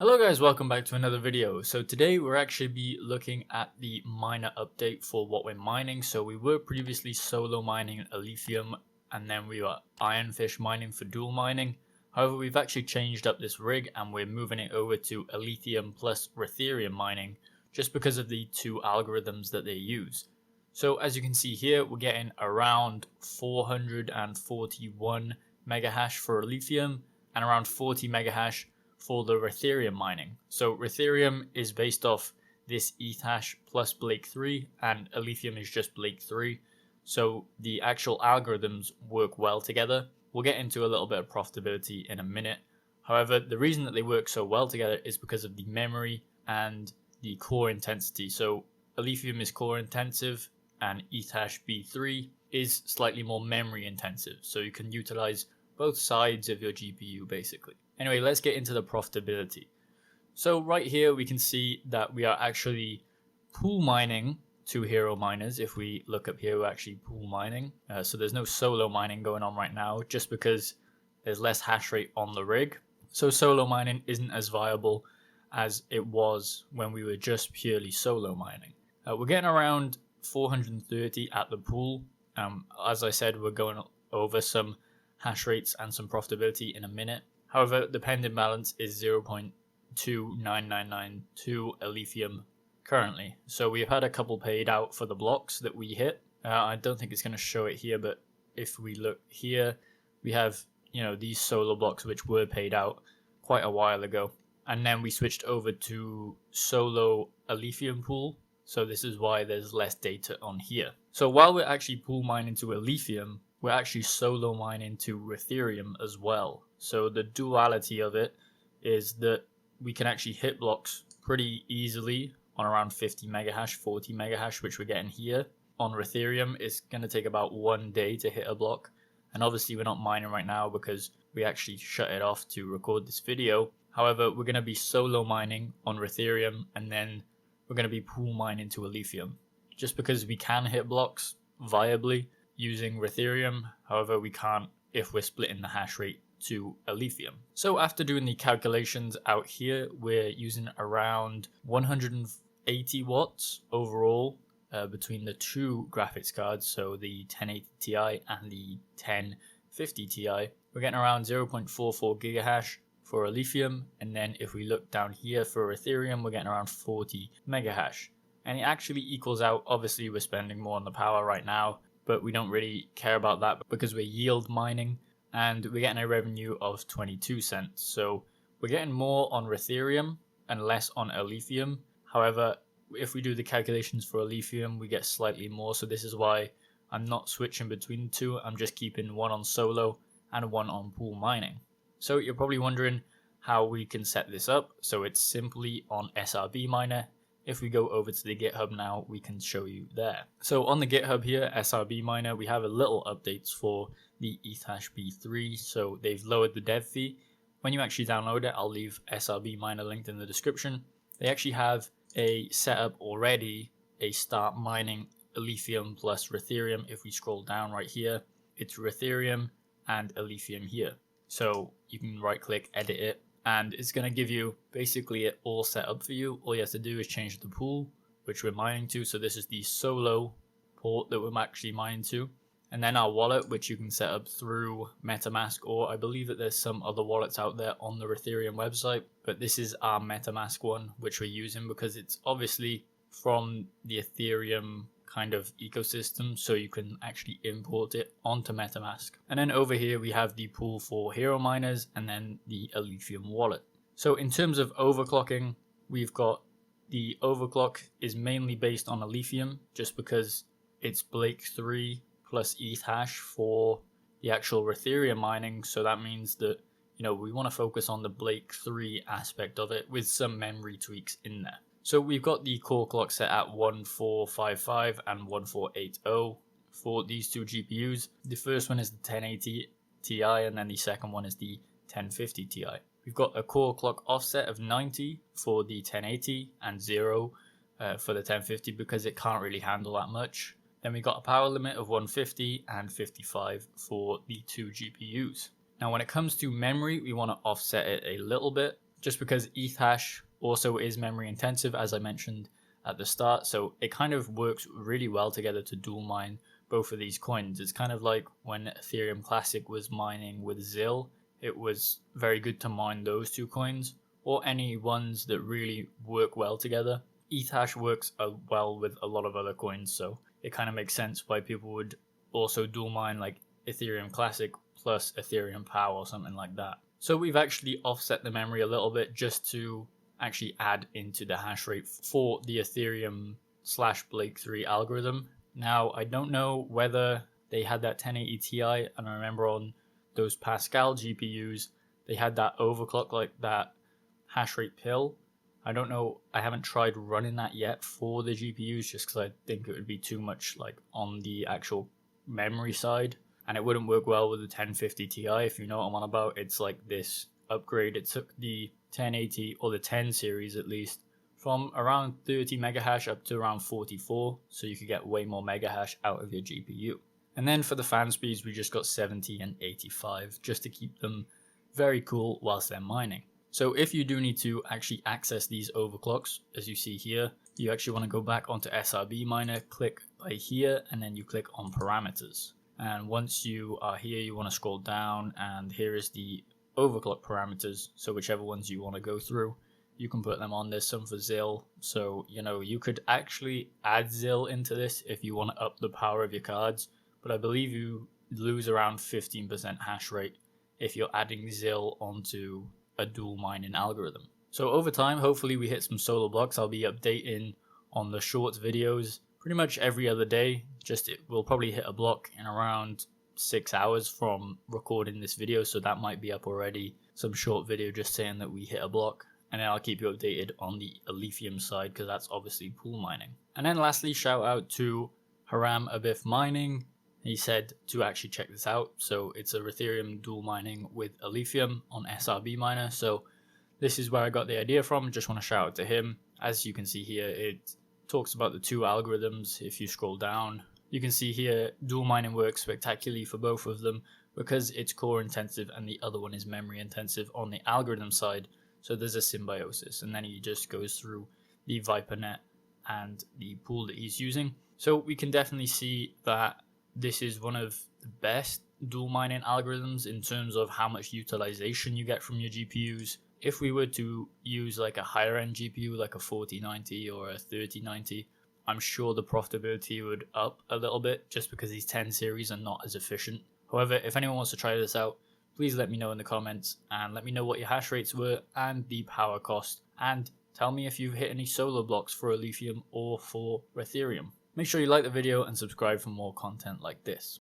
Hello guys, welcome back to another video. So today we're actually be looking at the miner update for what we're mining. So we were previously solo mining Alephium and then we were Ironfish mining for dual mining. However, we've actually changed up this rig and we're moving it over to Alephium plus Rethereum mining just because of the two algorithms that they use. So as you can see here, we're getting around 441 megahash for Alephium and around 40 megahash for the Rethereum mining. So Rethereum is based off this ETH hash plus Blake 3 and Alephium is just Blake 3. So the actual algorithms work well together. We'll get into a little bit of profitability in a minute. However, the reason that they work so well together is because of the memory and the core intensity. So Alephium is core intensive and ETH hash B3 is slightly more memory intensive. So you can utilize both sides of your GPU basically. Anyway, let's get into the profitability. So right here, we can see that we are actually pool mining two hero miners. If we look up here, we're actually pool mining. So there's no solo mining going on right now, just because there's less hash rate on the rig. So solo mining isn't as viable as it was when we were just purely solo mining. We're getting around 430 at the pool. As I said, we're going over some hash rates and some profitability in a minute. However, the pending balance is 0.29992 Alephium currently. So we've had a couple paid out for the blocks that we hit. I don't think it's going to show it here, but if we look here, we have, these solo blocks which were paid out quite a while ago. And then we switched over to solo Alephium pool. So this is why there's less data on here. So while we're actually pool mining to Alephium, we're actually solo mining to Rethereum as well. So the duality of it is that we can actually hit blocks pretty easily on around 50 megahash, 40 megahash, which we're getting here. On Rethereum, it's going to take about 1 day to hit a block. And obviously we're not mining right now because we actually shut it off to record this video. However, we're going to be solo mining on Rethereum and then we're going to be pool mining to Alephium. Just because we can hit blocks viably using Rethereum, however we can't if we're splitting the hash rate to Alephium. So after doing the calculations out here, we're using around 180 watts overall between the two graphics cards, so the 1080 Ti and the 1050 Ti. We're getting around 0.44 gigahash for Alephium, and then if we look down here for Ethereum, we're getting around 40 megahash. And it actually equals out. Obviously we're spending more on the power right now, but we don't really care about that because we're yield mining and we're getting a revenue of 22 cents. So we're getting more on Rethereum and less on Alephium. However, if we do the calculations for Alephium, we get slightly more. So this is why I'm not switching between the two. I'm just keeping one on solo and one on pool mining. So you're probably wondering how we can set this up. So it's simply on SRB miner. If we go over to the GitHub now, we can show you there. So on the GitHub here, SRB miner, we have a little updates for the ETH hash B3. So they've lowered the dev fee. When you actually download it, I'll leave SRB miner linked in the description. They actually have a setup already, a start mining Alephium plus Rethereum. If we scroll down right here, it's Rethereum and Alephium here. So you can right click, edit it, and it's going to give you basically it all set up for you. All you have to do is change the pool, which we're mining to. So this is the solo port that we're actually mining to. And then our wallet, which you can set up through MetaMask, or I believe that there's some other wallets out there on the Rethereum website. But this is our MetaMask one, which we're using because it's obviously from the Ethereum kind of ecosystem, so you can actually import it onto MetaMask. And then over here we have the pool for hero miners and then the Alephium wallet. So in terms of overclocking, we've got the overclock is mainly based on Alephium just because it's Blake 3 plus ETH hash for the actual Rethereum mining. So that means that we want to focus on the Blake 3 aspect of it with some memory tweaks in there. So we've got the core clock set at 1455 and 1480 for these two GPUs. The first one is the 1080 Ti and then the second one is the 1050 Ti. We've got a core clock offset of 90 for the 1080 and 0 for the 1050 because it can't really handle that much. Then we got a power limit of 150 and 55 for the two GPUs. Now when it comes to memory, we want to offset it a little bit. just because ETH hash also is memory intensive, as I mentioned at the start. So it kind of works really well together to dual mine both of these coins. It's kind of like when Ethereum Classic was mining with ZIL. It was very good to mine those two coins, or any ones that really work well together. ETH hash works well with a lot of other coins, so it kind of makes sense why people would also dual mine like Ethereum Classic plus Ethereum Power or something like that. So we've actually offset the memory a little bit just to actually add into the hash rate for the Ethereum/Blake3 algorithm. Now, I don't know whether they had that 1080 Ti, and I remember on those Pascal GPUs, they had that overclock, like that hash rate pill. I don't know, I haven't tried running that yet for the GPUs just because I think it would be too much like on the actual memory side, and it wouldn't work well with the 1050 Ti, if you know what I'm on about. It's like this upgrade. It took the 1080 or the 10 series at least from around 30 mega hash up to around 44, so you could get way more mega hash out of your GPU. And then for the fan speeds, we just got 70 and 85 just to keep them very cool whilst they're mining. So if you do need to actually access these overclocks, as you see here, you actually want to go back onto SRB Miner, click by here, and then you click on parameters. And once you are here, you want to scroll down, and here is the overclock parameters. So whichever ones you want to go through, you can put them on. There's some for ZIL. So, you could actually add ZIL into this if you want to up the power of your cards. But I believe you lose around 15% hash rate if you're adding ZIL onto a dual mining algorithm. So over time, hopefully we hit some solo blocks. I'll be updating on the shorts videos pretty much every other day. We'll probably hit a block in around 6 hours from recording this video, so that might be up already. Some short video just saying that we hit a block, and then I'll keep you updated on the Alephium side because that's obviously pool mining. And then lastly, shout out to Haram Abif Mining. He said to actually check this out. So it's a Rethereum dual mining with Alephium on SRB Miner. So this is where I got the idea from. Just want to shout out to him. As you can see here, it talks about the two algorithms. If you scroll down, you can see here dual mining works spectacularly for both of them because it's core intensive and the other one is memory intensive on the algorithm side. So there's a symbiosis, and then he just goes through the ViperNet and the pool that he's using. So we can definitely see that this is one of the best dual mining algorithms in terms of how much utilization you get from your GPUs. If we were to use like a higher end GPU, like a 4090 or a 3090, I'm sure the profitability would up a little bit just because these 10 series are not as efficient. However, if anyone wants to try this out, please let me know in the comments and let me know what your hash rates were and the power cost, and tell me if you've hit any solo blocks for Alephium or for Rethereum. Make sure you like the video and subscribe for more content like this.